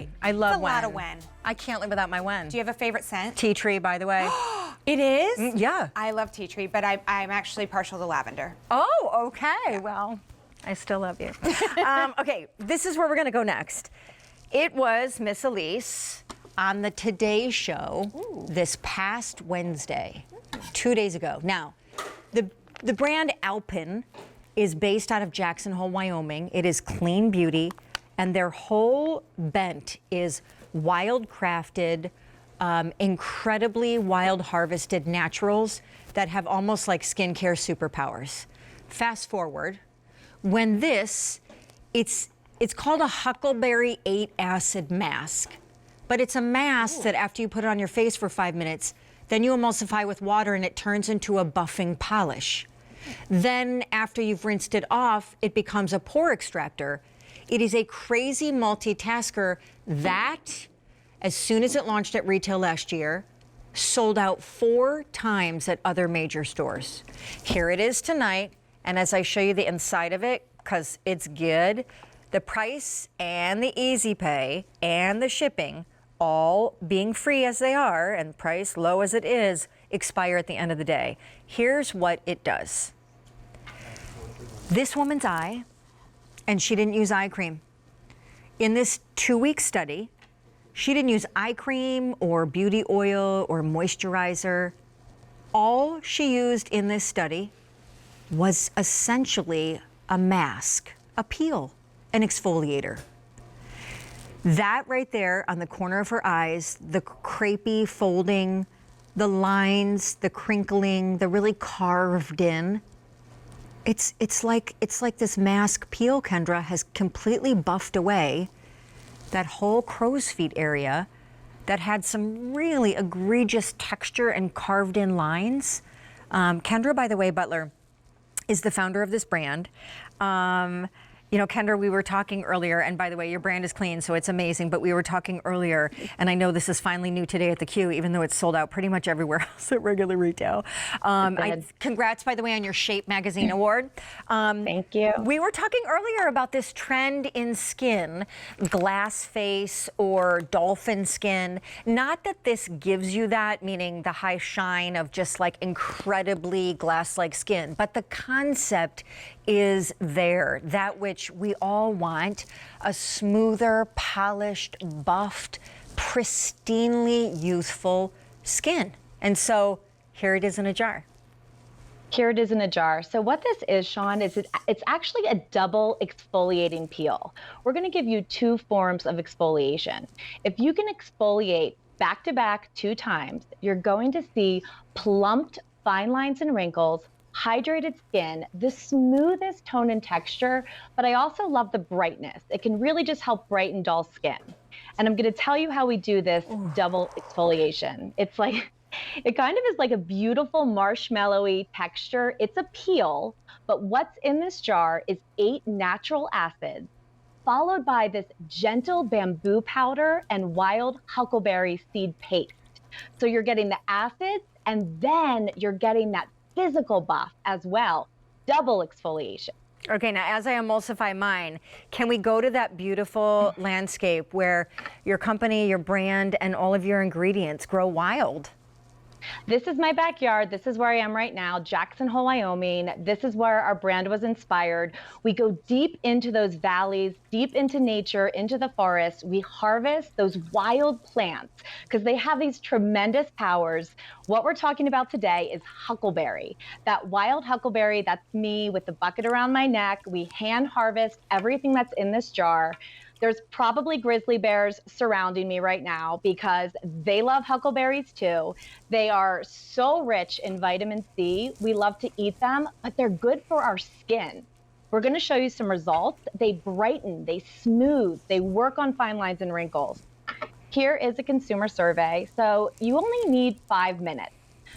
Right. I love It's a lot of Wen. I can't live without my Wen. Do you have a favorite scent? Tea tree, by the way. It is? Yeah. I love tea tree, but I'm actually partial to lavender. Oh, okay. Well, I still love you. Okay, this is where we're gonna go next. It was Miss Elise on the Today Show this past Wednesday, 2 days ago. Now, the brand Alpyn is based out of Jackson Hole, Wyoming. It is clean beauty, and their whole bent is wild crafted, incredibly wild harvested naturals that have almost like skincare superpowers. Fast forward, when it's called a Huckleberry 8 acid mask, but it's a mask that after you put it on your face for 5 minutes, then you emulsify with water and it turns into a buffing polish. Then after you've rinsed it off, it becomes a pore extractor. It is a crazy multitasker that, as soon as it launched at retail last year, sold out 4 times at other major stores. Here it is tonight, and as I show you the inside of it, because it's good, the price and the easy pay and the shipping, all being free as they are and price low as it is, expire at the end of the day. Here's what it does. This woman's eye, and she didn't use eye cream. In this 2-week study, she didn't use eye cream or beauty oil or moisturizer. All she used in this study was essentially a mask, a peel, an exfoliator. That right there on the corner of her eyes, the crepey folding, the lines, the crinkling, the really carved in, it's like this mask peel, Kendra, has completely buffed away that whole crow's feet area that had some really egregious texture and carved in lines. Kendra, by the way, Butler, is the founder of this brand. You know, Kendra, we were talking earlier, and by the way, your brand is clean, so it's amazing, but we were talking earlier, and I know this is finally new today at the Q, even though it's sold out pretty much everywhere else at regular retail. Congrats, by the way, on your Shape Magazine award. Thank you. We were talking earlier about this trend in skin, glass face or dolphin skin. Not that this gives you that, meaning the high shine of just like incredibly glass-like skin, but the concept is there, that which we all want, a smoother, polished, buffed, pristinely youthful skin. And so here it is in a jar. Here it is in a jar. So what this is, Sean, is it's actually a double exfoliating peel. We're gonna give you 2 forms of exfoliation. If you can exfoliate back to back 2 times, you're going to see plumped fine lines and wrinkles, hydrated skin, the smoothest tone and texture, but I also love the brightness. It can really just help brighten dull skin. And I'm gonna tell you how we do this double exfoliation. It's like, it kind of is like a beautiful marshmallowy texture. It's a peel, but what's in this jar is 8 natural acids, followed by this gentle bamboo powder and wild huckleberry seed paste. So you're getting the acids, and then you're getting that physical buff as well, double exfoliation. Okay, now as I emulsify mine, can we go to that beautiful landscape where your company, your brand, and all of your ingredients grow wild? This is my backyard. This is where I am right now, Jackson Hole, Wyoming. This is where our brand was inspired. We go deep into those valleys, deep into nature, into the forest. We harvest those wild plants because they have these tremendous powers. What we're talking about today is huckleberry. That wild huckleberry, that's me with the bucket around my neck. We hand harvest everything that's in this jar. There's probably grizzly bears surrounding me right now because they love huckleberries too. They are so rich in vitamin C. We love to eat them, but they're good for our skin. We're going to show you some results. They brighten, they smooth, they work on fine lines and wrinkles. Here is a consumer survey. So you only need 5 minutes.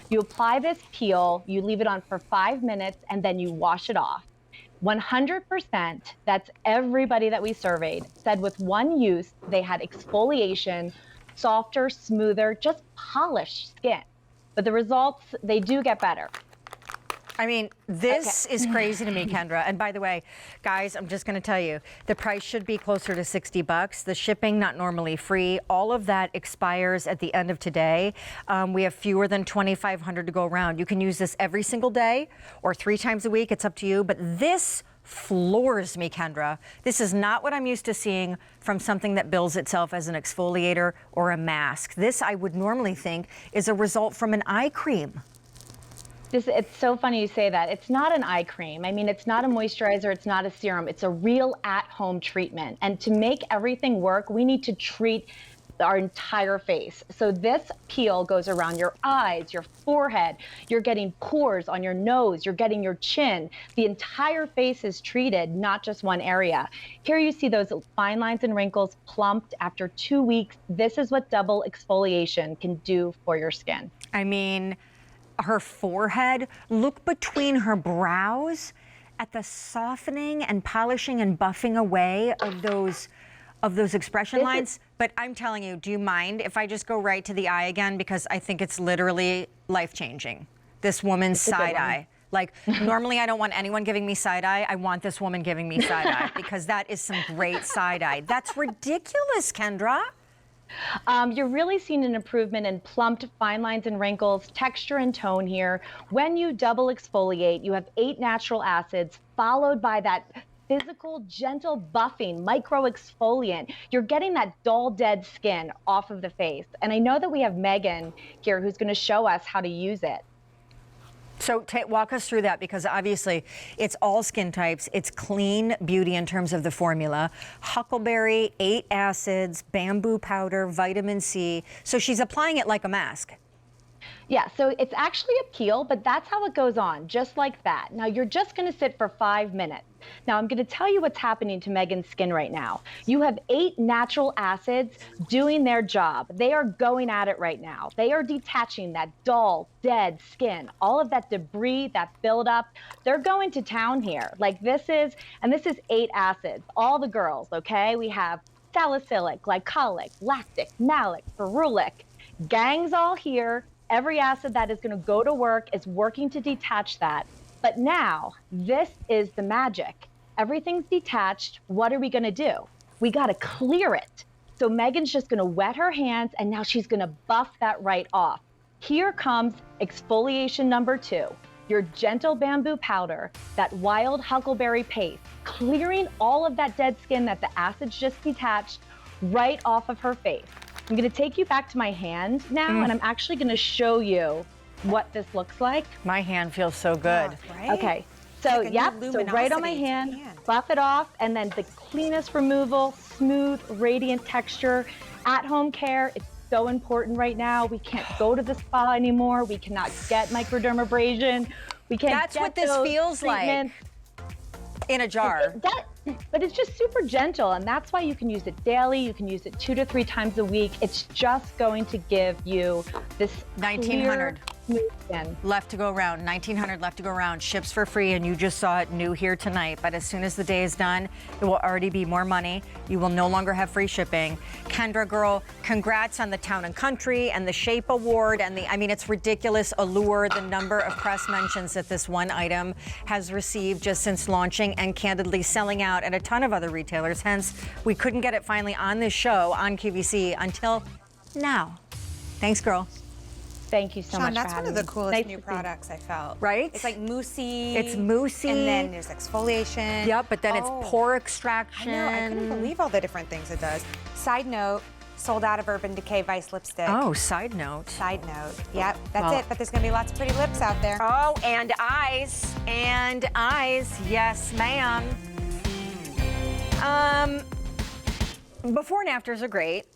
You apply this peel, you leave it on for 5 minutes, and then you wash it off. 100%, that's everybody that we surveyed, said with one use, they had exfoliation, softer, smoother, just polished skin. But the results, they do get better. I mean, this is crazy to me, Kendra. And by the way, guys, I'm just going to tell you, the price should be closer to $60. The shipping, not normally free. All of that expires at the end of today. We have fewer than 2,500 to go around. You can use this every single day or 3 times a week. It's up to you. But this floors me, Kendra. This is not what I'm used to seeing from something that bills itself as an exfoliator or a mask. This, I would normally think, is a result from an eye cream. It's so funny you say that. It's not an eye cream. I mean, it's not a moisturizer. It's not a serum. It's a real at-home treatment. And to make everything work, we need to treat our entire face. So this peel goes around your eyes, your forehead. You're getting pores on your nose. You're getting your chin. The entire face is treated, not just one area. Here you see those fine lines and wrinkles plumped after 2 weeks. This is what double exfoliation can do for your skin. I mean, her forehead, look between her brows at the softening and polishing and buffing away of those expression lines. But I'm telling you, do you mind if I just go right to the eye again? Because I think it's literally life-changing. This woman's side eye. Like, normally I don't want anyone giving me side eye. I want this woman giving me side eye because that is some great side eye. That's ridiculous, Kendra. You're really seeing an improvement in plumped fine lines and wrinkles, texture and tone here. When you double exfoliate, you have 8 natural acids followed by that physical, gentle buffing, micro exfoliant. You're getting that dull, dead skin off of the face. And I know that we have Megan here who's going to show us how to use it. So walk us through that, because obviously it's all skin types. It's clean beauty in terms of the formula. Huckleberry, 8 acids, bamboo powder, vitamin C. So she's applying it like a mask. Yeah, so it's actually a peel, but that's how it goes on, just like that. Now you're just going to sit for 5 minutes. Now I'm going to tell you what's happening to Megan's skin right now. You have 8 natural acids doing their job. They are going at it right now. They are detaching that dull, dead skin, all of that debris, that buildup. They're going to town here. Like this is 8 acids. All the girls, okay? We have salicylic, glycolic, lactic, malic, ferulic. Gang's all here. Every acid that is going to go to work is working to detach that. But now, this is the magic. Everything's detached. What are we going to do? We got to clear it. So Megan's just going to wet her hands, and now she's going to buff that right off. Here comes exfoliation number 2. Your gentle bamboo powder, that wild huckleberry paste, clearing all of that dead skin that the acids just detached right off of her face. I'm going to take you back to my hand now, and I'm actually going to show you what this looks like. My hand feels so good. Oh, right? Okay, so like a yep, new so right on my luminosity to hand, the hand. buff it off, and then the cleanest removal, smooth, radiant texture, at-home care. It's so important right now. We can't go to the spa anymore. We cannot get microdermabrasion. We can't. That's get what this those feels treatments. In a jar. But it's just super gentle, and that's why you can use it daily. You can use it 2 to 3 times a week. It's just going to give you this 1,900 smooth skin. left to go around. 1,900 left to go around. Ships for free, and you just saw it new here tonight. But as soon as the day is done, it will already be more money. You will no longer have free shipping. Kendra, girl, congrats on the Town and Country and the Shape Award and I mean, it's ridiculous. Allure, the number of press mentions that this one item has received just since launching and candidly selling out at a ton of other retailers. Hence, we couldn't get it finally on this show on QVC until now. Thanks, girl. Thank you so Sean, much that's for one having of the me. coolest Nice new to see you. products I felt. Right? It's like moussey. It's moussey. And then there's exfoliation. Yep, but then it's pore I extraction. know, I couldn't believe all the different things it does. Side note, sold out of Urban Decay Vice lipstick. Oh, side note. Side note. Yep, that's Well. it. But there's gonna be lots of pretty lips out there. Oh, and eyes. And eyes. Yes, ma'am. Before and afters are great.